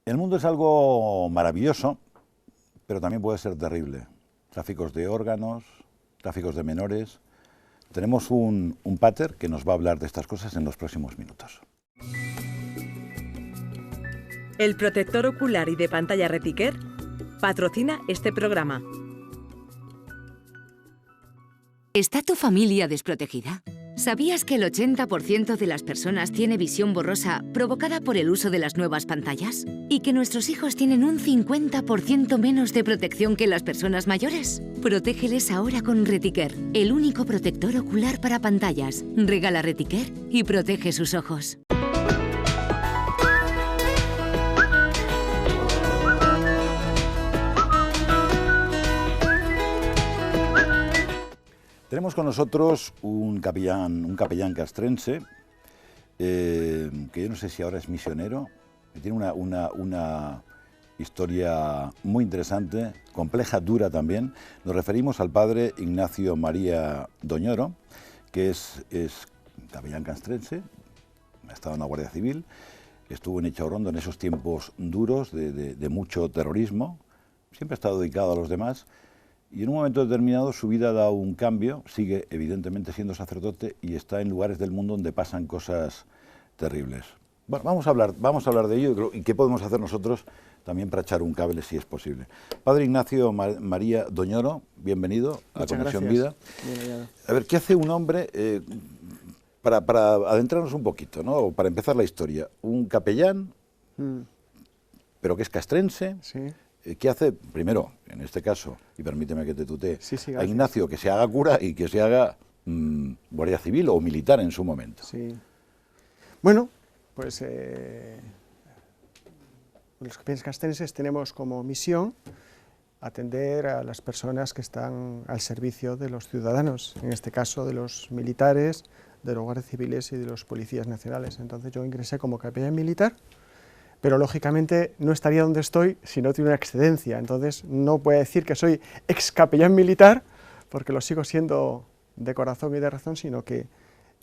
El mundo es algo maravilloso, pero también puede ser terrible. Tráficos de órganos, tráficos de menores. Tenemos un pater que nos va a hablar de estas cosas en los próximos minutos. El protector ocular y de pantalla Reticare patrocina este programa. ¿Está tu familia desprotegida? ¿Sabías que el 80% de las personas tiene visión borrosa provocada por el uso de las nuevas pantallas? ¿Y que nuestros hijos tienen un 50% menos de protección que las personas mayores? Protégeles ahora con Reticare, el único protector ocular para pantallas. Regala Reticare y protege sus ojos. Tenemos con nosotros un capellán castrense, que yo no sé si ahora es misionero, que tiene una historia muy interesante, compleja, dura también. Nos referimos al padre Ignacio María Doñoro, que es capellán castrense, ha estado en la Guardia Civil, estuvo en Echaurrondo en esos tiempos duros de mucho terrorismo, siempre ha estado dedicado a los demás. Y en un momento determinado su vida da un cambio, sigue evidentemente siendo sacerdote y está en lugares del mundo donde pasan cosas terribles. Bueno, vamos a hablar de ello y qué podemos hacer nosotros también para echar un cable si es posible. Padre Ignacio María Doñoro, bienvenido a la Conexión Vida. A ver, ¿qué hace un hombre, para adentrarnos un poquito, ¿no? Para empezar la historia? Un capellán, pero que es castrense. Sí. ¿Qué hace, primero, en este caso, y permíteme que te tutee, Sí, a Ignacio que se haga cura y que se haga guardia civil o militar en su momento? Sí. Bueno, pues los capellas castrenses tenemos como misión atender a las personas que están al servicio de los ciudadanos, en este caso de los militares, de los guardias civiles y de los policías nacionales. Entonces yo ingresé como capellán militar, pero lógicamente no estaría donde estoy si no tuviera una excedencia, entonces no puedo decir que soy ex capellán militar, porque lo sigo siendo de corazón y de razón, sino que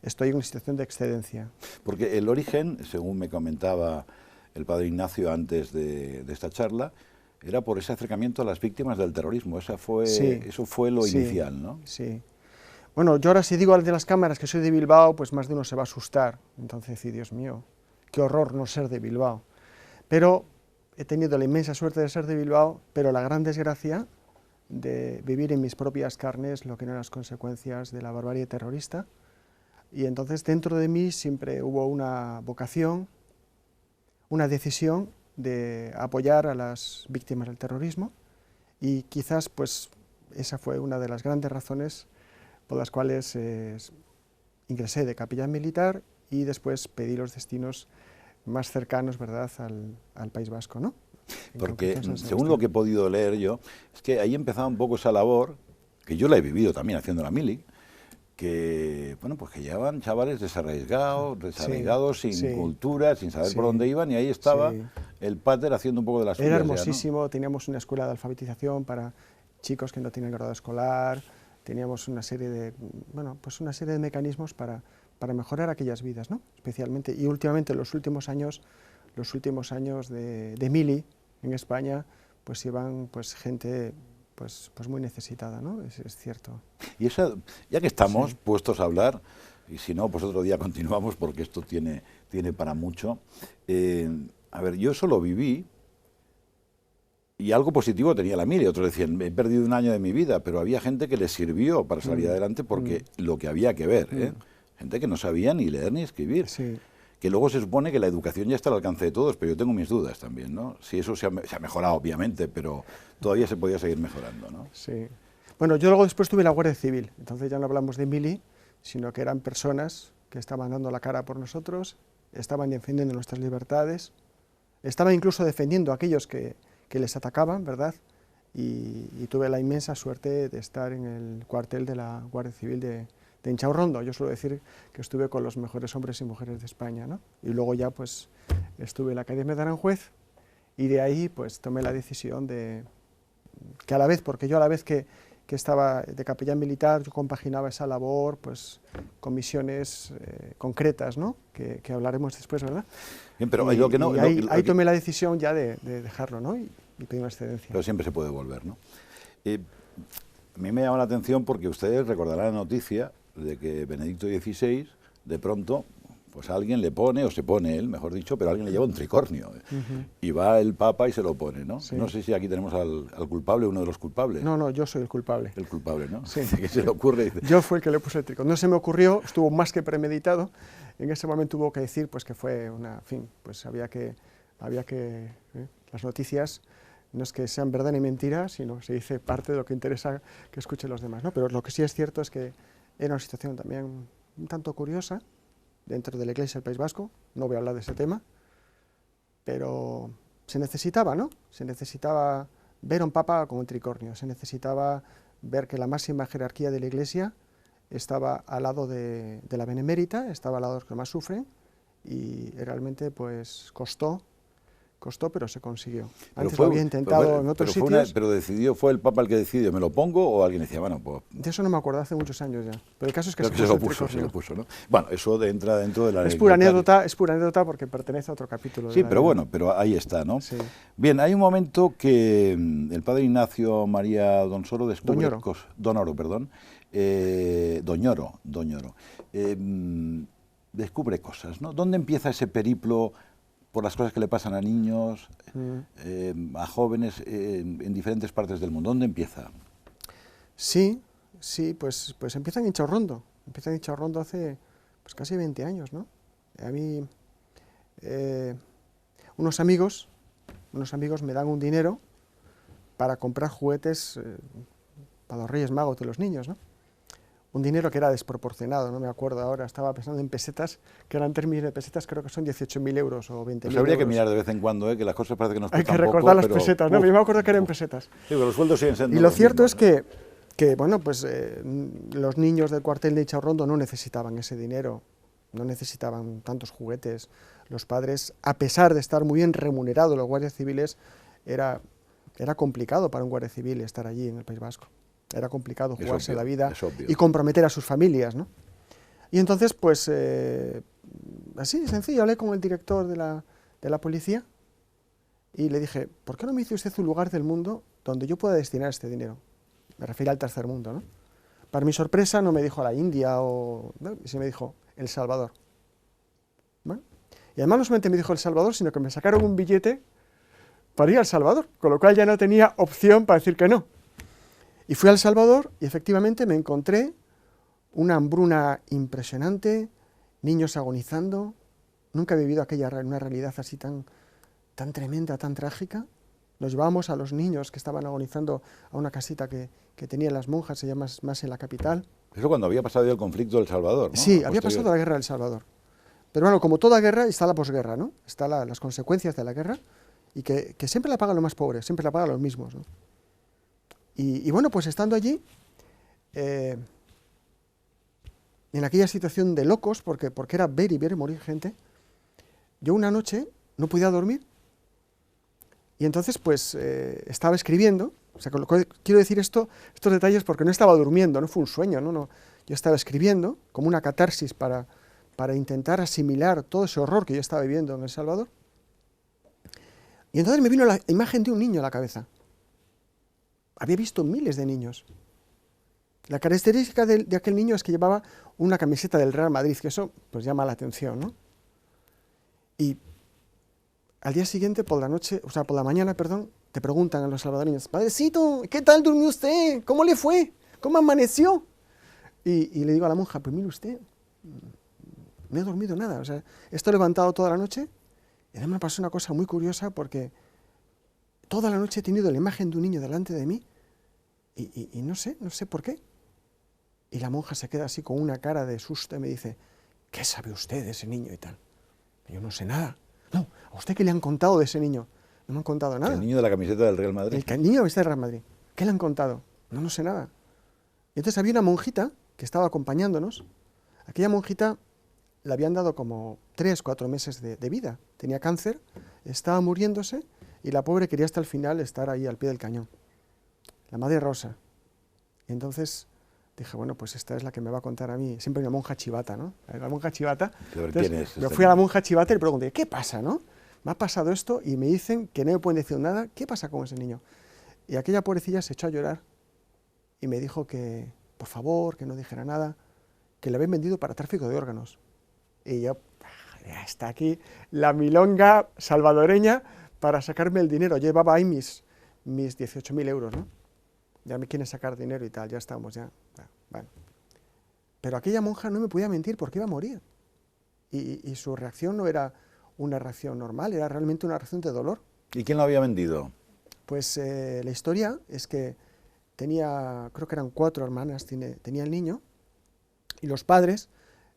estoy en una situación de excedencia. Porque el origen, según me comentaba el padre Ignacio antes de esta charla, era por ese acercamiento a las víctimas del terrorismo, eso fue lo inicial, ¿no? Sí. Bueno, yo ahora si digo al de las cámaras que soy de Bilbao, pues más de uno se va a asustar, entonces decir, Dios mío, qué horror no ser de Bilbao. Pero he tenido la inmensa suerte de ser de Bilbao, pero la gran desgracia de vivir en mis propias carnes lo que eran las consecuencias de la barbarie terrorista. Y entonces dentro de mí siempre hubo una vocación, una decisión de apoyar a las víctimas del terrorismo, y quizás pues esa fue una de las grandes razones por las cuales ingresé de capellán militar y después pedí los destinos más cercanos, ¿verdad?, al País Vasco, ¿no? Porque según lo que he podido leer yo, es que ahí empezaba un poco esa labor, que yo la he vivido también haciendo la mili, que, bueno, pues que llevaban chavales desarraigados, sin cultura, sin saber por dónde iban, y ahí estaba el pater haciendo un poco de las suyas. Era hermosísimo, ¿no? Teníamos una escuela de alfabetización para chicos que no tienen grado escolar, teníamos una serie de, bueno, pues una serie de mecanismos para mejorar aquellas vidas, ¿no? Especialmente, y últimamente en los últimos años de mili en España, pues llevan pues gente pues muy necesitada, ¿no? Es cierto. Y esa, ya que estamos puestos a hablar, y si no, pues otro día continuamos porque esto tiene para mucho. A ver, yo eso lo viví y algo positivo tenía la mili. Otros decían, he perdido un año de mi vida, pero había gente que les sirvió para salir adelante porque lo que había que ver, gente que no sabía ni leer ni escribir. Sí. Que luego se supone que la educación ya está al alcance de todos, pero yo tengo mis dudas también, ¿no? Si eso se ha mejorado, obviamente, pero todavía se podía seguir mejorando, ¿no? Sí. Bueno, yo luego después tuve la Guardia Civil, entonces ya no hablamos de mili, sino que eran personas que estaban dando la cara por nosotros, estaban defendiendo nuestras libertades, estaban incluso defendiendo a aquellos que les atacaban, ¿verdad? Y tuve la inmensa suerte de estar en el cuartel de la Guardia Civil de Echaurrondo. Yo suelo decir que estuve con los mejores hombres y mujeres de España, ¿no? Y luego ya pues estuve en la Academia de Aranjuez y de ahí pues tomé la decisión de que a la vez, porque yo a la vez que que estaba de capellán militar, yo compaginaba esa labor pues, con misiones concretas, ¿no? que hablaremos después, ¿verdad? Bien, pero lo que no... ahí tomé la decisión ya de dejarlo, ¿no? y pedí una excedencia. Pero siempre se puede volver, ¿no? A mí me llama la atención porque ustedes recordarán la noticia de que Benedicto XVI, de pronto, pues alguien le pone, o se pone él, mejor dicho, pero alguien le lleva un tricornio. Y va el Papa y se lo pone, ¿no? Sí. No sé si aquí tenemos al culpable, uno de los culpables. No, yo soy el culpable. El culpable, ¿no? Sí. ¿Qué se le ocurre? Yo fui el que le puse el tricornio. No se me ocurrió, estuvo más que premeditado. En ese momento hubo que decir pues, que fue una... En fin, pues había que las noticias no es que sean verdad ni mentira, sino se dice parte de lo que interesa que escuchen los demás, ¿no? Pero lo que sí es cierto es que era una situación también un tanto curiosa dentro de la Iglesia del País Vasco, no voy a hablar de ese tema, pero se necesitaba, ¿no? Se necesitaba ver a un Papa con un tricornio, se necesitaba ver que la máxima jerarquía de la Iglesia estaba al lado de la Benemérita, estaba al lado de los que más sufren, y realmente pues costó, pero se consiguió. Antes lo había intentado en otros sitios. Pero ¿fue el Papa el que decidió, me lo pongo, o alguien decía, bueno, pues... De eso no me acuerdo, hace muchos años ya. Pero el caso es que se lo puso, ¿no? Bueno, eso entra dentro de la... Es pura anécdota porque pertenece a otro capítulo. Sí, pero bueno, pero ahí está, ¿no? Sí. Bien, hay un momento que el padre Ignacio María Donsoro descubre... Doñoro, perdón. Doñoro. Descubre cosas, ¿no? ¿Dónde empieza ese periplo por las cosas que le pasan a niños, a jóvenes en diferentes partes del mundo? ¿Dónde empieza? Sí, pues empieza en Inchaurrondo. Empieza en Inchaurrondo hace pues, casi 20 años, ¿no? A mí unos amigos me dan un dinero para comprar juguetes para los Reyes Magos de los niños, ¿no? Un dinero que era desproporcionado, no me acuerdo ahora, estaba pensando en pesetas, que eran términos de pesetas, creo que son 18.000 euros o 20.000 euros. Habría que mirar de vez en cuando, que las cosas parece que nos cuestan poco. Hay que recordar las pero, pesetas, ¿no? Yo me acuerdo que eran pesetas. Sí, pero los sueldos siguen siendo... Y lo cierto es que bueno, pues los niños del cuartel de Inchaurrondo no necesitaban ese dinero, no necesitaban tantos juguetes. Los padres, a pesar de estar muy bien remunerados los guardias civiles, era complicado para un guardia civil estar allí en el País Vasco. Era complicado jugarse la vida y comprometer a sus familias, ¿no? Y entonces, pues, así, sencillo, hablé con el director de la policía y le dije, ¿por qué no me dice usted un lugar del mundo donde yo pueda destinar este dinero? Me refiero al tercer mundo, ¿no? Para mi sorpresa no me dijo la India ¿no? Sí me dijo El Salvador. ¿Bueno? Y además no solamente me dijo El Salvador, sino que me sacaron un billete para ir a El Salvador, con lo cual ya no tenía opción para decir que no. Y fui a El Salvador y efectivamente me encontré una hambruna impresionante, niños agonizando. Nunca he vivido una realidad así tan tremenda, tan trágica. Nos llevábamos a los niños que estaban agonizando a una casita que tenían las monjas, se llama más en la capital. Eso cuando había pasado ya el conflicto del Salvador, ¿no? Sí, había pasado la guerra del Salvador. Pero bueno, como toda guerra está la posguerra, ¿no? Están las consecuencias de la guerra y que siempre la pagan los más pobres, siempre la pagan los mismos, ¿no? Y bueno, pues estando allí, en aquella situación de locos, porque era ver y morir gente, yo una noche no podía dormir y entonces pues estaba escribiendo, o sea, quiero decir estos detalles porque no estaba durmiendo, no fue un sueño, no, yo estaba escribiendo como una catarsis para intentar asimilar todo ese horror que yo estaba viviendo en El Salvador. Y entonces me vino la imagen de un niño a la cabeza. Había visto miles de niños. La característica de aquel niño es que llevaba una camiseta del Real Madrid, que eso pues llama la atención, ¿no? Y al día siguiente, por la mañana, te preguntan a los salvadoreños, padrecito, ¿qué tal durmió usted? ¿Cómo le fue? ¿Cómo amaneció? Y le digo a la monja, pues mire usted, no he dormido nada, o sea, he estado levantado toda la noche y además me pasó una cosa muy curiosa porque toda la noche he tenido la imagen de un niño delante de mí y no sé por qué. Y la monja se queda así con una cara de susto y me dice, ¿qué sabe usted de ese niño y tal? Y yo no sé nada. No, ¿a usted qué le han contado de ese niño? No me han contado nada. ¿El niño de la camiseta del Real Madrid? El niño de la camiseta del Real Madrid. ¿Qué le han contado? No sé nada. Y entonces había una monjita que estaba acompañándonos. Aquella monjita le habían dado como 3-4 meses de vida. Tenía cáncer, estaba muriéndose y la pobre quería hasta el final estar ahí al pie del cañón. La Madre Rosa. Y entonces dije, bueno, pues esta es la que me va a contar a mí. Siempre una monja chivata, ¿no? La monja chivata. ¿Quién es? Me fui a la monja chivata y le pregunté, ¿qué pasa, no? Me ha pasado esto y me dicen que no me pueden decir nada. ¿Qué pasa con ese niño? Y aquella pobrecilla se echó a llorar y me dijo que, por favor, que no dijera nada, que le habían vendido para tráfico de órganos. Y yo, ya está aquí la milonga salvadoreña para sacarme el dinero. Llevaba ahí mis 18.000 euros, ¿no? Ya me quieren sacar dinero y tal, ya estamos, ya. Bueno. Pero aquella monja no me podía mentir porque iba a morir. Y su reacción no era una reacción normal, era realmente una reacción de dolor. ¿Y quién lo había vendido? Pues la historia es que tenía, creo que eran 4 hermanas, tenía el niño, y los padres,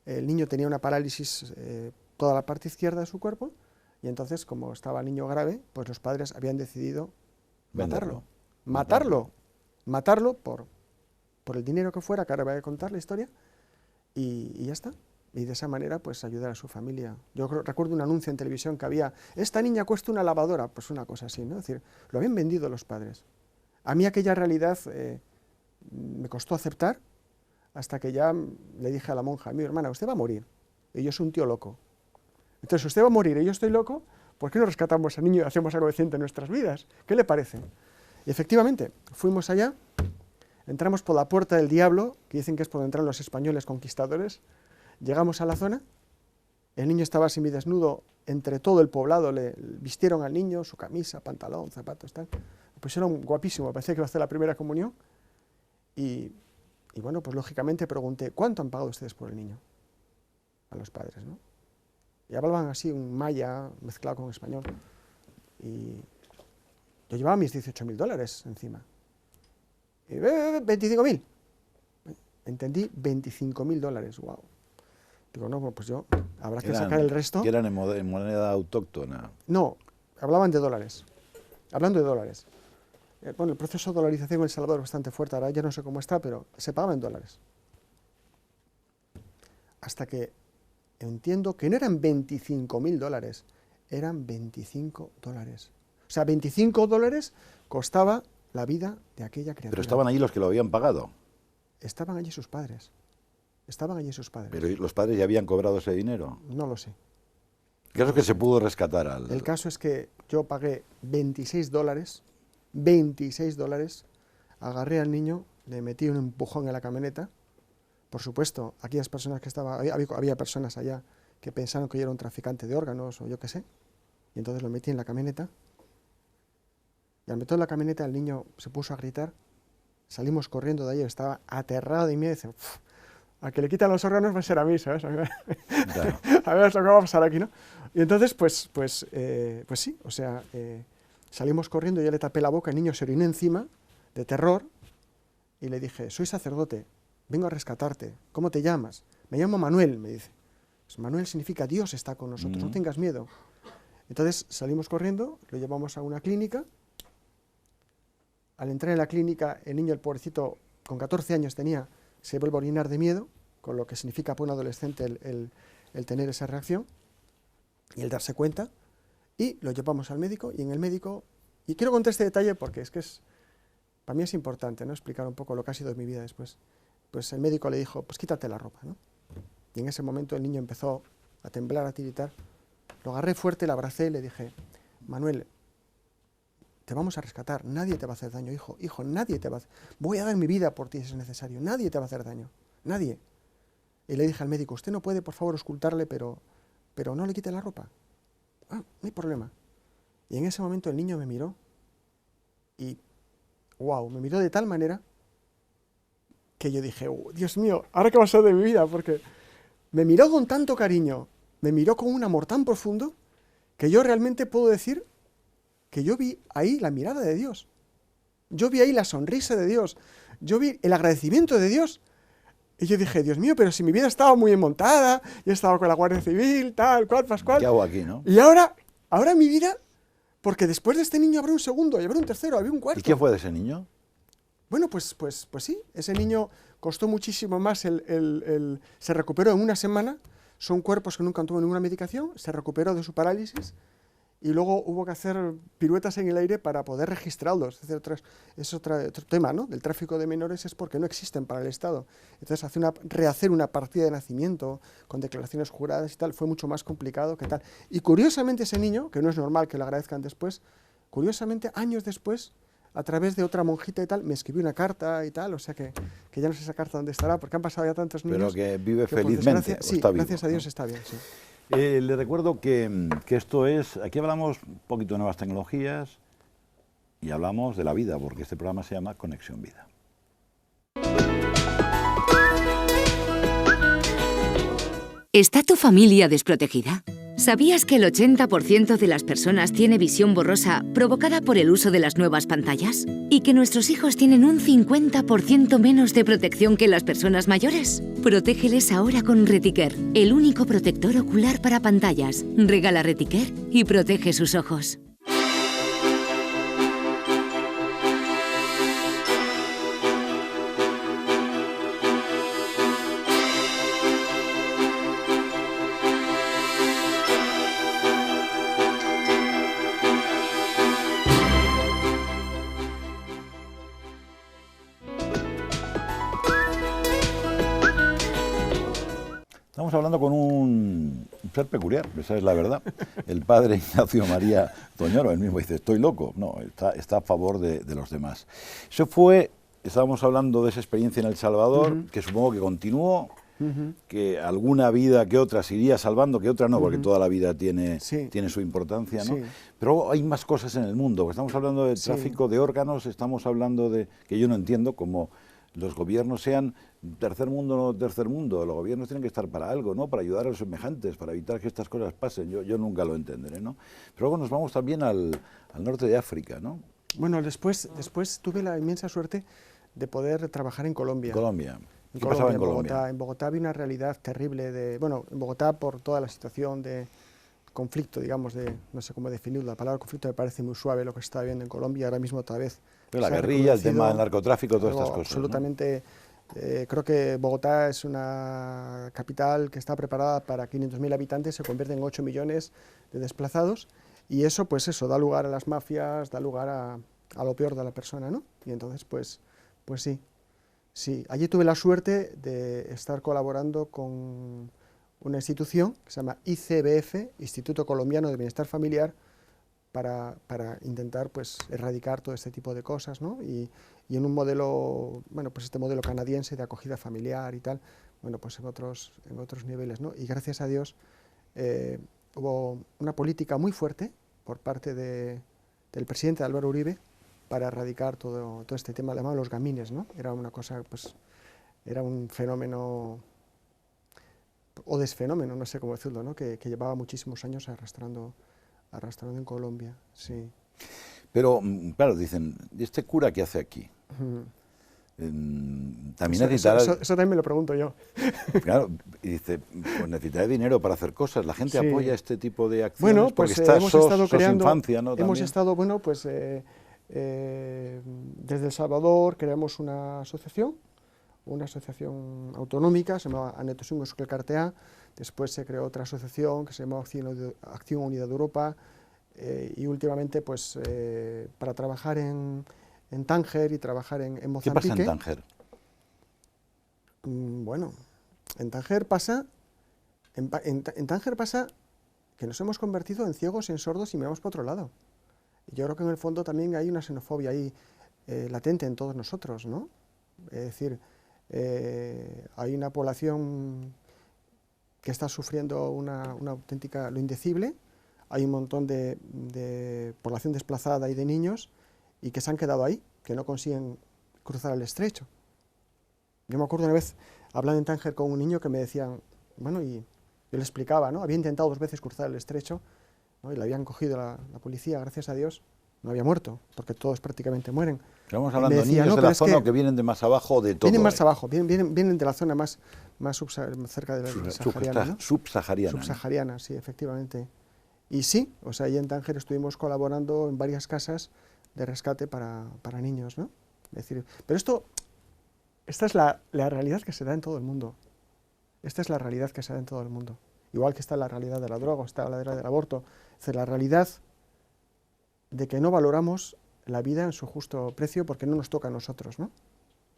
el niño tenía una parálisis, toda la parte izquierda de su cuerpo, y entonces, como estaba el niño grave, pues los padres habían decidido matarlo por el dinero que fuera, que ahora voy a contar la historia, y ya está. Y de esa manera, pues, ayudar a su familia. Yo recuerdo un anuncio en televisión que había, esta niña cuesta una lavadora, pues una cosa así, ¿no? Es decir, lo habían vendido los padres. A mí aquella realidad me costó aceptar, hasta que ya le dije a la monja, mi hermana, usted va a morir, y yo soy un tío loco. Entonces, usted va a morir y yo estoy loco, ¿por qué no rescatamos al niño y hacemos algo decente en nuestras vidas? ¿Qué le parece? Y efectivamente, fuimos allá, entramos por la puerta del diablo, que dicen que es por donde entran los españoles conquistadores. Llegamos a la zona, el niño estaba semidesnudo, entre todo el poblado le vistieron al niño, su camisa, pantalón, zapatos, tal. Lo pusieron guapísimo, parecía que iba a hacer la primera comunión. Y bueno, pues lógicamente pregunté, ¿cuánto han pagado ustedes por el niño? A los padres, ¿no? Y hablaban así, un maya mezclado con español. Y yo llevaba mis $18.000 encima. Y 25.000. Entendí, $25.000, wow. Digo, no, pues yo, habrá que sacar el resto. ¿Que eran en moneda autóctona? No, hablaban de dólares. Hablando de dólares. Bueno, el proceso de dolarización en El Salvador es bastante fuerte, ahora ya no sé cómo está, pero se pagaba en dólares. Hasta que entiendo que no eran $25.000, eran $25. O sea, $25 costaba la vida de aquella criatura. Pero estaban allí los que lo habían pagado. Estaban allí sus padres. Estaban allí sus padres. Pero los padres ya habían cobrado ese dinero. No lo sé. ¿Qué es lo que se pudo rescatar al...? El caso es que yo pagué $26, $26, agarré al niño, le metí un empujón en la camioneta. Por supuesto, aquellas personas que estaban, había personas allá que pensaron que yo era un traficante de órganos o yo qué sé, y entonces lo metí en la camioneta. Y al meter en la camioneta el niño se puso a gritar, salimos corriendo de ahí, estaba aterrado de miedo y dice, a que le quitan los órganos va a ser a mí, ¿sabes? Claro. A ver lo que va a pasar aquí, ¿no? Y entonces, pues sí, o sea, salimos corriendo, yo le tapé la boca, el niño se orinó encima, de terror, y le dije, soy sacerdote, vengo a rescatarte, ¿cómo te llamas? Me llamo Manuel, me dice. Pues Manuel significa Dios está con nosotros, no tengas miedo. Entonces salimos corriendo, lo llevamos a una clínica. Al entrar en la clínica, el niño, el pobrecito, con 14 años tenía, se vuelve a orinar de miedo, con lo que significa para un adolescente el tener esa reacción y el darse cuenta. Y lo llevamos al médico, y en el médico, y quiero contar este detalle porque para mí es importante, ¿no? Explicar un poco lo que ha sido mi vida después. Pues el médico le dijo, pues quítate la ropa, ¿no? Y en ese momento el niño empezó a temblar, a tiritar. Lo agarré fuerte, le abracé y le dije, Manuel, te vamos a rescatar, nadie te va a hacer daño, hijo, nadie te va a hacer... Voy a dar mi vida por ti si es necesario, nadie te va a hacer daño, nadie. Y le dije al médico, usted no puede, por favor, ocultarle, pero no le quite la ropa. Ah, no hay problema. Y en ese momento el niño me miró y, wow, me miró de tal manera que yo dije, oh, Dios mío, ¿ahora qué va a ser de mi vida? Porque me miró con tanto cariño, me miró con un amor tan profundo, que yo realmente puedo decir que yo vi ahí la mirada de Dios. Yo vi ahí la sonrisa de Dios. Yo vi el agradecimiento de Dios. Y yo dije, Dios mío, pero si mi vida estaba muy montada, yo estaba con la Guardia Civil, tal, cual, pascual. ¿Qué hago aquí, no? Y ahora mi vida, porque después de este niño habrá un segundo, y habrá un tercero, habrá un cuarto. ¿Y qué fue de ese niño? Bueno, pues sí, ese niño costó muchísimo más, se recuperó en una semana, son cuerpos que nunca tuvo ninguna medicación, se recuperó de su parálisis y luego hubo que hacer piruetas en el aire para poder registrarlos. Es otro tema, ¿no? Del tráfico de menores, es porque no existen para el Estado. Entonces rehacer una partida de nacimiento con declaraciones juradas y tal fue mucho más complicado que tal. Y curiosamente ese niño, que no es normal que lo agradezcan después, curiosamente años después, a través de otra monjita y tal, me escribió una carta y tal, o sea que ya no sé esa carta dónde estará, porque han pasado ya tantos niños. Pero que vive que felizmente, sí, está vivo, gracias a Dios, ¿no? está bien, sí. Le recuerdo que esto es, aquí hablamos un poquito de nuevas tecnologías y hablamos de la vida, porque este programa se llama Conexión Vida. ¿Está tu familia desprotegida? ¿Sabías que el 80% de las personas tiene visión borrosa provocada por el uso de las nuevas pantallas? ¿Y que nuestros hijos tienen un 50% menos de protección que las personas mayores? Protégeles ahora con Reticare, el único protector ocular para pantallas. Regala Reticare y protege sus ojos. Estamos hablando con un ser peculiar, esa es la verdad. El padre Ignacio María Toñoro, él mismo dice, estoy loco. No, está a favor de los demás. Eso fue, estábamos hablando de esa experiencia en El Salvador, que supongo que continuó, que alguna vida que otra se iría salvando, que otra no, porque toda la vida tiene su importancia, ¿no? Sí. Pero hay más cosas en el mundo. Estamos hablando de tráfico de órganos, estamos hablando de, que yo no entiendo, como los gobiernos sean tercer mundo o no tercer mundo. Los gobiernos tienen que estar para algo, ¿no? Para ayudar a los semejantes, para evitar que estas cosas pasen. Yo nunca lo entenderé, ¿no? Pero luego nos vamos también al norte de África, ¿no? Bueno, después tuve la inmensa suerte de poder trabajar en Colombia. Colombia. ¿Qué pasaba en Bogotá? Colombia? En Bogotá había una realidad terrible en Bogotá por toda la situación de conflicto, digamos, no sé cómo definirlo, la palabra conflicto me parece muy suave lo que se está viendo en Colombia, ahora mismo otra vez. Pero la guerrilla, el tema del narcotráfico, todas estas cosas, absolutamente, ¿no? Creo que Bogotá es una capital que está preparada para 500.000 habitantes, se convierte en 8 millones de desplazados, y eso, pues eso, da lugar a las mafias, da lugar a lo peor de la persona, ¿no? Y entonces, pues sí, allí tuve la suerte de estar colaborando con una institución que se llama ICBF, Instituto Colombiano de Bienestar Familiar, para intentar pues erradicar todo este tipo de cosas, ¿no? Y en un modelo, bueno, pues este modelo canadiense de acogida familiar y tal, bueno, pues en otros niveles, ¿no? Y gracias a Dios hubo una política muy fuerte por parte del presidente Álvaro Uribe para erradicar todo este tema, además los gamines, ¿no? Era una cosa, pues, era un fenómeno o desfenómeno, no sé cómo decirlo, ¿no? Que llevaba muchísimos años arrastrando en Colombia, sí. Pero, claro, dicen, ¿y este cura qué hace aquí? También necesitará... Eso también me lo pregunto yo. Claro, y dice, pues necesitaré dinero para hacer cosas. La gente apoya este tipo de acciones, bueno, pues, porque está hemos estado creando, infancia, ¿no? Hemos estado, bueno, pues desde El Salvador creamos una asociación autonómica, se llamaba Anetosungo Cartea. Después se creó otra asociación que se llamó Acción Unidad de Europa, y últimamente, pues, para trabajar en Tánger y trabajar en Mozambique. ¿Qué pasa en Tánger? Bueno, en Tánger pasa que nos hemos convertido en ciegos, en sordos y miramos para otro lado. Yo creo que en el fondo también hay una xenofobia ahí latente en todos nosotros, ¿no? Es decir, hay una población que está sufriendo una auténtica, lo indecible, hay un montón de población desplazada y de niños y que se han quedado ahí, que no consiguen cruzar el estrecho. Yo me acuerdo una vez hablando en Tánger con un niño que me decían, bueno, y yo le explicaba, ¿no? Había intentado 2 veces cruzar el estrecho, ¿no? Y le habían cogido la policía, gracias a Dios, no había muerto, porque todos prácticamente mueren. Estamos hablando de niños de la zona que vienen de más abajo de todo. Vienen más abajo, vienen de la zona más cerca de la sahariana, ¿no? Subsahariana, sí, efectivamente. Y sí, o sea, ahí en Tánger estuvimos colaborando en varias casas de rescate para niños, ¿no? Es decir, pero esta es la realidad que se da en todo el mundo. Esta es la realidad que se da en todo el mundo. Igual que está la realidad de la droga, está la realidad del aborto. Es decir, la realidad de que no valoramos la vida en su justo precio porque no nos toca a nosotros, ¿no?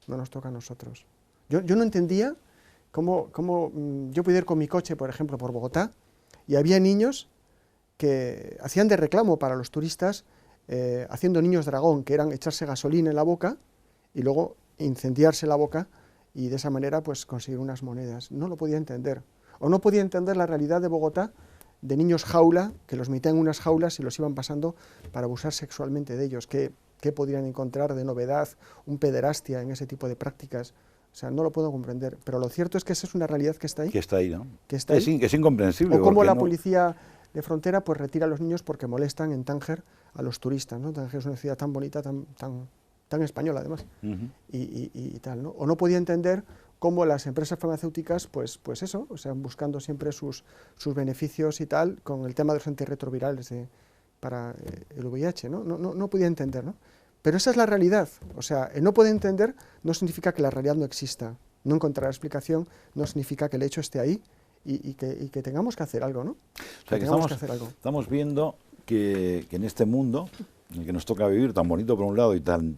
No nos toca a nosotros. Yo no entendía cómo yo podía ir con mi coche, por ejemplo, por Bogotá, y había niños que hacían de reclamo para los turistas, haciendo niños dragón, que eran echarse gasolina en la boca y luego incendiarse la boca y de esa manera pues conseguir unas monedas. No lo podía entender. O no podía entender la realidad de Bogotá, de niños jaula, que los metían en unas jaulas y los iban pasando para abusar sexualmente de ellos. ¿Qué podrían encontrar de novedad, un pederastia en ese tipo de prácticas? O sea, no lo puedo comprender. Pero lo cierto es que esa es una realidad que está ahí. Que está ahí, ¿no? Que está ahí. Es incomprensible. O cómo la policía de frontera pues retira a los niños porque molestan en Tánger a los turistas, ¿no? Tánger es una ciudad tan bonita, tan española además, y tal, ¿no? O no podía entender cómo las empresas farmacéuticas, pues eso, o sea, buscando siempre sus beneficios y tal, con el tema de los antirretrovirales para el VIH, ¿no? No podía entender, ¿no? Pero esa es la realidad, o sea, el no poder entender no significa que la realidad no exista, no encontrar explicación no significa que el hecho esté ahí y que tengamos que hacer algo, ¿no? O sea, que estamos viendo que en este mundo, en el que nos toca vivir, tan bonito por un lado y tan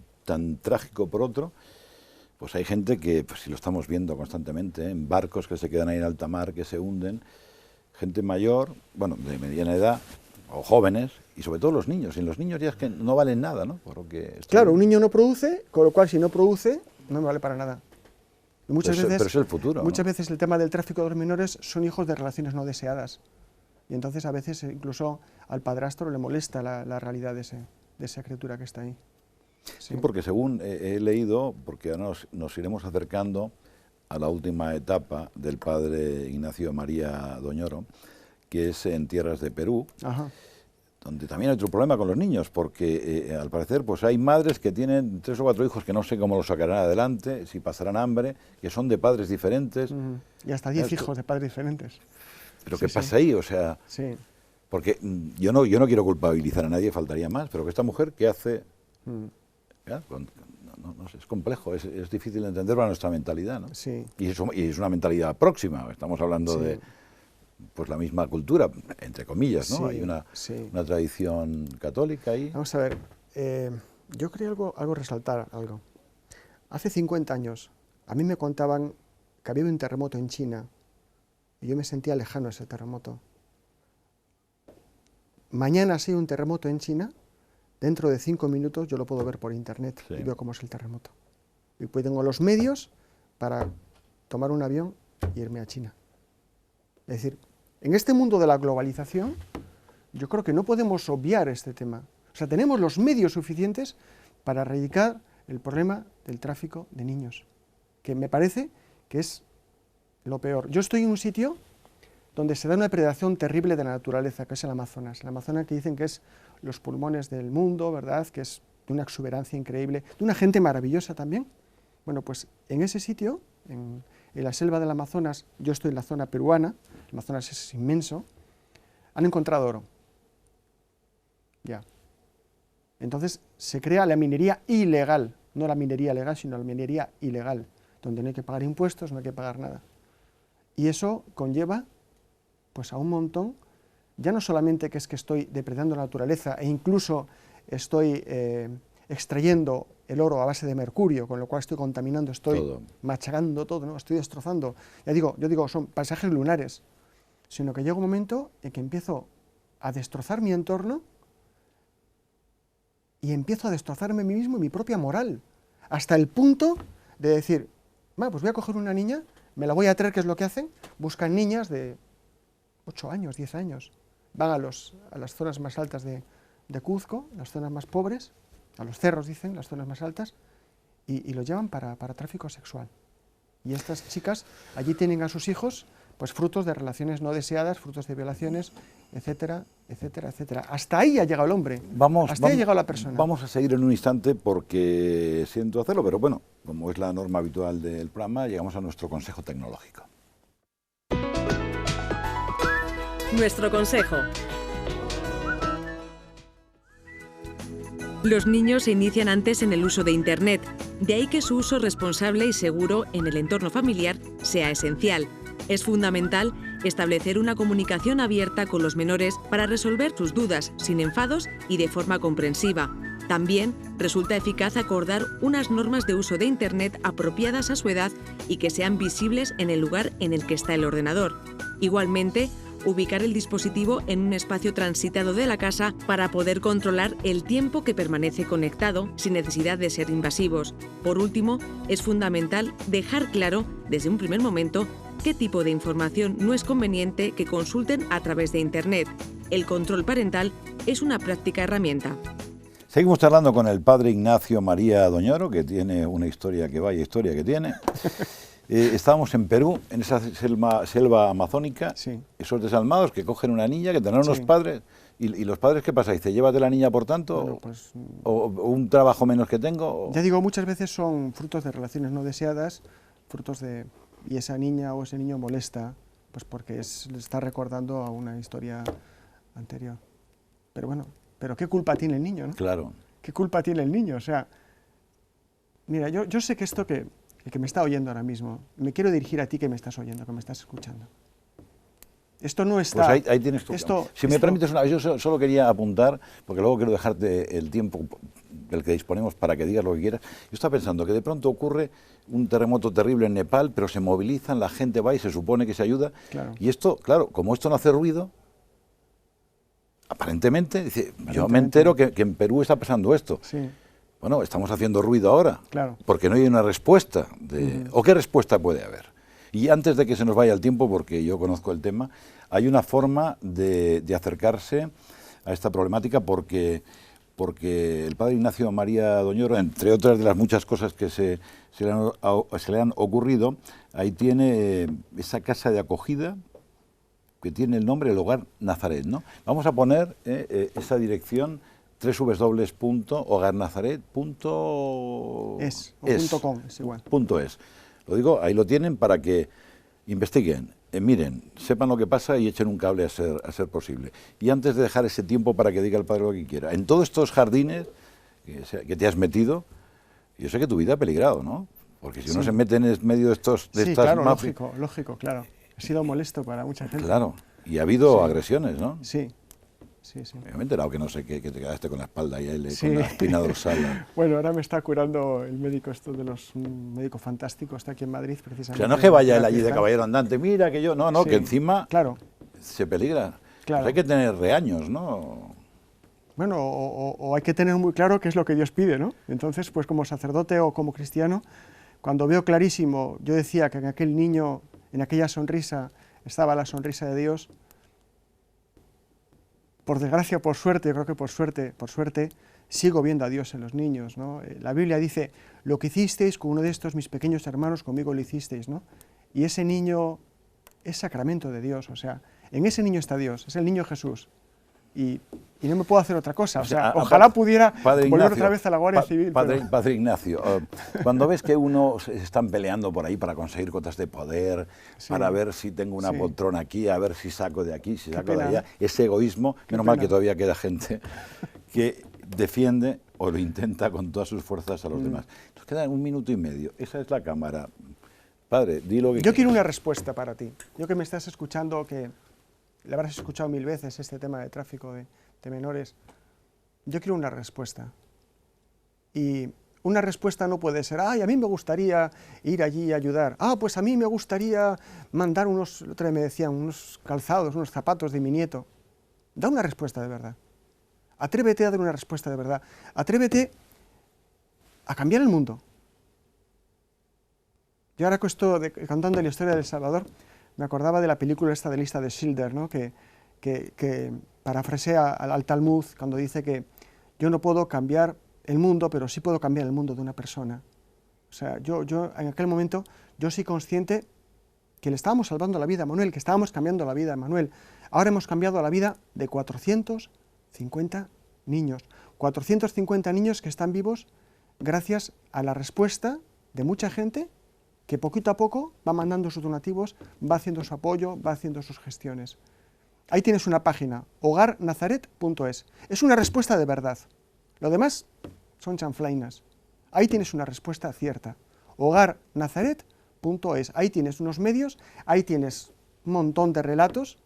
trágico por otro, pues hay gente que, pues si lo estamos viendo constantemente, en barcos que se quedan ahí en alta mar, que se hunden, gente mayor, bueno, de mediana edad, o jóvenes, y sobre todo los niños. Y los niños ya es que no valen nada, ¿no? Claro, un niño no produce, con lo cual si no produce, no me vale para nada. Y pero es el futuro, muchas ¿no? veces el tema del tráfico de los menores son hijos de relaciones no deseadas. Y entonces a veces incluso al padrastro le molesta la realidad de esa criatura que está ahí. Sí, porque según he leído, porque ahora nos iremos acercando a la última etapa del padre Ignacio María Doñoro, que es en tierras de Perú, Ajá. donde también hay otro problema con los niños, porque al parecer pues hay madres que tienen 3 o 4 hijos que no sé cómo los sacarán adelante, si pasarán hambre, que son de padres diferentes. Y hasta 10 hijos de padres diferentes. ¿Pero qué pasa ahí? O sea, porque yo no quiero culpabilizar a nadie, faltaría más, pero que esta mujer, ¿qué hace? No sé, es complejo, es difícil de entender para nuestra mentalidad, ¿no? Sí. Y es una mentalidad próxima, estamos hablando de pues la misma cultura, entre comillas, ¿no? Sí, hay una tradición católica ahí. Vamos a ver, yo quería resaltar algo. Hace 50 años, a mí me contaban que había un terremoto en China y yo me sentía lejano a ese terremoto. Mañana si hay un terremoto en China, dentro de 5 minutos yo lo puedo ver por internet y veo cómo es el terremoto. Y pues tengo los medios para tomar un avión e irme a China. Es decir, en este mundo de la globalización, yo creo que no podemos obviar este tema. O sea, tenemos los medios suficientes para erradicar el problema del tráfico de niños, que me parece que es lo peor. Yo estoy en un sitio donde se da una predación terrible de la naturaleza, que es el Amazonas. El Amazonas que dicen que es los pulmones del mundo, ¿verdad?, que es de una exuberancia increíble, de una gente maravillosa también. Bueno, pues en ese sitio, en la selva del Amazonas, yo estoy en la zona peruana, el Amazonas es inmenso, han encontrado oro. Ya. Entonces se crea la minería ilegal, no la minería legal, sino la minería ilegal, donde no hay que pagar impuestos, no hay que pagar nada. Y eso conlleva pues a un montón, ya no solamente que es que estoy depredando la naturaleza e incluso estoy extrayendo el oro a base de mercurio, con lo cual estoy contaminando, estoy machacando todo, ¿no? Estoy destrozando. Yo digo, son paisajes lunares, sino que llega un momento en que empiezo a destrozar mi entorno y empiezo a destrozarme a mí mismo y mi propia moral, hasta el punto de decir, pues voy a coger una niña, me la voy a traer, ¿qué es lo que hacen? Buscan niñas de 8 años, 10 años, van a las zonas más altas de Cuzco, las zonas más pobres, a los cerros dicen, las zonas más altas, y los llevan para tráfico sexual. Y estas chicas allí tienen a sus hijos, pues frutos de relaciones no deseadas, frutos de violaciones, etcétera, etcétera, etcétera. Hasta ahí ha llegado el hombre, hasta ahí ha llegado la persona. Vamos a seguir en un instante porque siento hacerlo, pero bueno, como es la norma habitual del programa, llegamos a nuestro consejo tecnológico. Nuestro consejo. Los niños se inician antes en el uso de Internet, de ahí que su uso responsable y seguro en el entorno familiar sea esencial. Es fundamental establecer una comunicación abierta con los menores para resolver sus dudas sin enfados y de forma comprensiva. También resulta eficaz acordar unas normas de uso de Internet apropiadas a su edad y que sean visibles en el lugar en el que está el ordenador. Igualmente, ubicar el dispositivo en un espacio transitado de la casa para poder controlar el tiempo que permanece conectado sin necesidad de ser invasivos. Por último, es fundamental dejar claro, desde un primer momento, qué tipo de información no es conveniente que consulten a través de Internet. El control parental es una práctica herramienta. Seguimos charlando con el padre Ignacio María Doñoro, que tiene una historia que vaya historia que tiene. Estábamos en Perú, en esa selva amazónica, Sí. esos desalmados que cogen una niña, que tendrán unos Sí. padres, y los padres, ¿qué pasa? Dice, llévate la niña por tanto, Bueno, pues, o un trabajo menos que tengo. ya digo, muchas veces son frutos de relaciones no deseadas, y esa niña o ese niño molesta, pues porque le está recordando a una historia anterior. Pero bueno, ¿pero qué culpa tiene el niño, no? Claro. ¿Qué culpa tiene el niño? O sea, mira, yo sé que el que me está oyendo ahora mismo, me quiero dirigir a ti que me estás oyendo, que me estás escuchando. Esto no está... Pues ahí tienes tú. Si me esto- permites una vez, yo solo quería apuntar, porque luego quiero dejarte el tiempo del que disponemos para que digas lo que quieras. Yo estaba pensando que de pronto ocurre un terremoto terrible en Nepal, pero se movilizan, la gente va y se supone que se ayuda. Claro. Y esto, claro, como esto no hace ruido, aparentemente, dice, yo me Aparentemente. entero que en Perú está pasando esto. Sí, Bueno, estamos haciendo ruido ahora, claro. porque no hay una respuesta. ¿O qué respuesta puede haber? Y antes de que se nos vaya el tiempo, porque yo conozco el tema, hay una forma de acercarse a esta problemática porque el padre Ignacio María Doñoro, entre otras de las muchas cosas que se le han ocurrido, ahí tiene esa casa de acogida que tiene el nombre del Hogar Nazaret, ¿no? Vamos a poner esa dirección www.hogarnazaret.es o .com, es igual. .es. Lo digo, ahí lo tienen para que investiguen, miren, sepan lo que pasa y echen un cable a ser posible. Y antes de dejar ese tiempo para que diga el padre lo que quiera, en todos estos jardines que te has metido, yo sé que tu vida ha peligrado, ¿no? Porque si uno Sí. se mete en el medio de estas Claro, mafias... lógico, claro. Ha sido molesto para mucha gente. Claro, y ha habido Sí. agresiones, ¿no? Sí. Me he enterado que no sé, que te quedaste con la espalda y él Sí. con la espina dorsal. Bueno, ahora me está curando el médico, un médico fantástico, está aquí en Madrid O precisamente. sea, no es que vaya él en la allí de fiesta. caballero andante, mira que yo... No, no, Sí, que encima Claro, se peligra. Claro. Pues hay que tener reaños, ¿no? bueno, o hay que tener muy claro qué es lo que Dios pide, ¿no? Entonces, pues como sacerdote o como cristiano, cuando veo clarísimo, yo decía que en aquel niño, en aquella sonrisa, estaba la sonrisa de Dios. Por desgracia, por suerte, creo que por suerte, sigo viendo a Dios en los niños, ¿no? La Biblia dice, lo que hicisteis con uno de estos mis pequeños hermanos, conmigo lo hicisteis, ¿no? Y ese niño es sacramento de Dios, o sea, en ese niño está Dios, es el niño Jesús. Y no me puedo hacer otra cosa, o sea, ojalá pudiera volver otra vez a la Guardia Civil. Padre Ignacio, cuando ves que uno se están peleando por ahí para conseguir cotas de poder, Sí. para ver si tengo una Sí. poltrona aquí, a ver si saco de aquí, si Qué saco de pena. allá, ese egoísmo, Qué menos mal pena. que todavía queda gente que defiende o lo intenta con todas sus fuerzas a los demás. Nos queda 1 minuto y medio, esa es la cámara. Padre, di lo que Yo quieras. quiero una respuesta para ti. Yo que me estás escuchando, que le habrás escuchado 1000 veces este tema de tráfico de menores, yo quiero una respuesta. Y una respuesta no puede ser, ay, a mí me gustaría ir allí y ayudar. Ah, pues a mí me gustaría mandar el otro día me decían, unos calzados, unos zapatos de mi nieto. Da una respuesta de verdad. Atrévete a dar una respuesta de verdad. Atrévete a cambiar el mundo. Yo ahora contando la historia de El Salvador, me acordaba de la película esta de Lista de Schindler, ¿no? que parafrasea al Talmud cuando dice que yo no puedo cambiar el mundo, pero sí puedo cambiar el mundo de una persona. O sea, yo en aquel momento, yo soy consciente que le estábamos salvando la vida a Manuel, que estábamos cambiando la vida a Manuel. Ahora hemos cambiado la vida de 450 niños. 450 niños que están vivos gracias a la respuesta de mucha gente que poquito a poco va mandando sus donativos, va haciendo su apoyo, va haciendo sus gestiones. Ahí tienes una página, hogarnazaret.es. Es una respuesta de verdad. Lo demás son chanflainas. Ahí tienes una respuesta cierta. hogarnazaret.es. Ahí tienes unos medios, ahí tienes un montón de relatos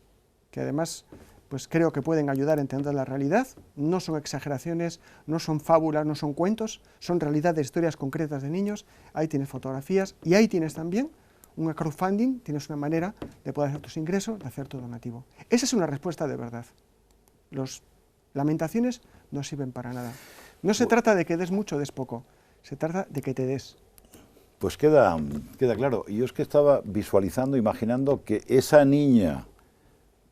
que además pues creo que pueden ayudar a entender la realidad. No son exageraciones, no son fábulas, no son cuentos, son realidades, historias concretas de niños. Ahí tienes fotografías y ahí tienes también un crowdfunding, tienes una manera de poder hacer tus ingresos, de hacer tu donativo. Esa es una respuesta de verdad. Las lamentaciones no sirven para nada. No se trata de que des mucho o des poco, se trata de que te des. Pues queda claro. Y yo es que estaba visualizando, imaginando que esa niña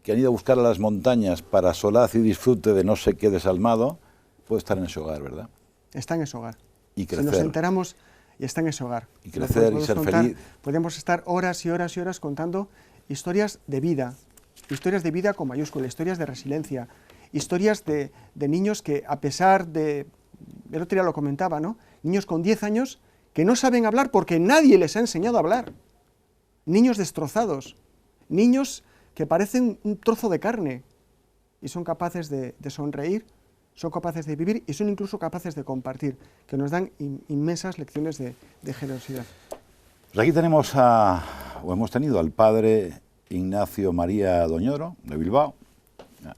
que han ido a buscar a las montañas para solaz y disfrute de no sé qué desalmado, puede estar en ese hogar, ¿verdad? Está en ese hogar. Y crecer. Si nos enteramos, y está en ese hogar. Y crecer y ser feliz. Podemos estar horas y horas y horas contando historias de vida con mayúscula, historias de resiliencia, historias de niños que a pesar de, el otro día lo comentaba, ¿no? Niños con 10 años que no saben hablar porque nadie les ha enseñado a hablar. Niños destrozados, niños que parecen un trozo de carne y son capaces de sonreír, son capaces de vivir y son incluso capaces de compartir, que nos dan inmensas lecciones de generosidad. Pues aquí hemos tenido al padre Ignacio María Doñoro, de Bilbao,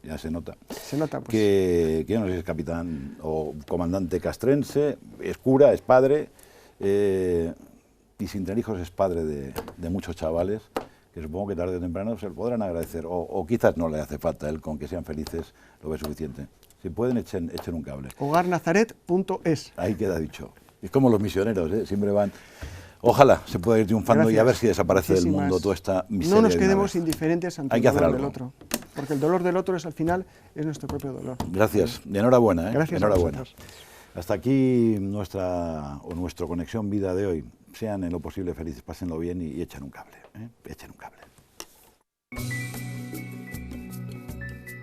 ya se nota. Se nota, pues. Que yo no sé si es capitán o comandante castrense, es cura, es padre, y sin tener hijos es padre de muchos chavales, que supongo que tarde o temprano se lo podrán agradecer, o quizás no le hace falta, él con que sean felices lo ve suficiente. Si pueden, echen un cable. Hogarnazaret.es. Ahí queda dicho. Es como los misioneros, ¿eh? Siempre van. Ojalá se pueda ir triunfando. Gracias. Y a ver si desaparece del mundo toda esta miseria. No nos quedemos indiferentes ante el dolor del otro, porque el dolor del otro al final es nuestro propio dolor. Gracias, y enhorabuena. Gracias. Enhorabuena. Hasta aquí nuestra Conexión Vida de hoy. Sean en lo posible felices, pásenlo bien y echen un cable. Echen un cable.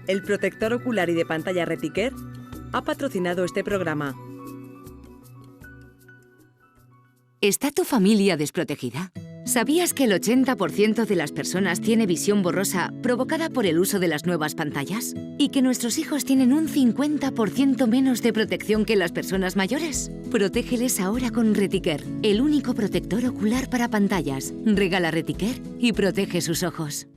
El protector ocular y de pantalla Reticare ha patrocinado este programa. ¿Está tu familia desprotegida? ¿Sabías que el 80% de las personas tiene visión borrosa provocada por el uso de las nuevas pantallas? ¿Y que nuestros hijos tienen un 50% menos de protección que las personas mayores? Protégeles ahora con Reticare, el único protector ocular para pantallas. Regala Reticare y protege sus ojos.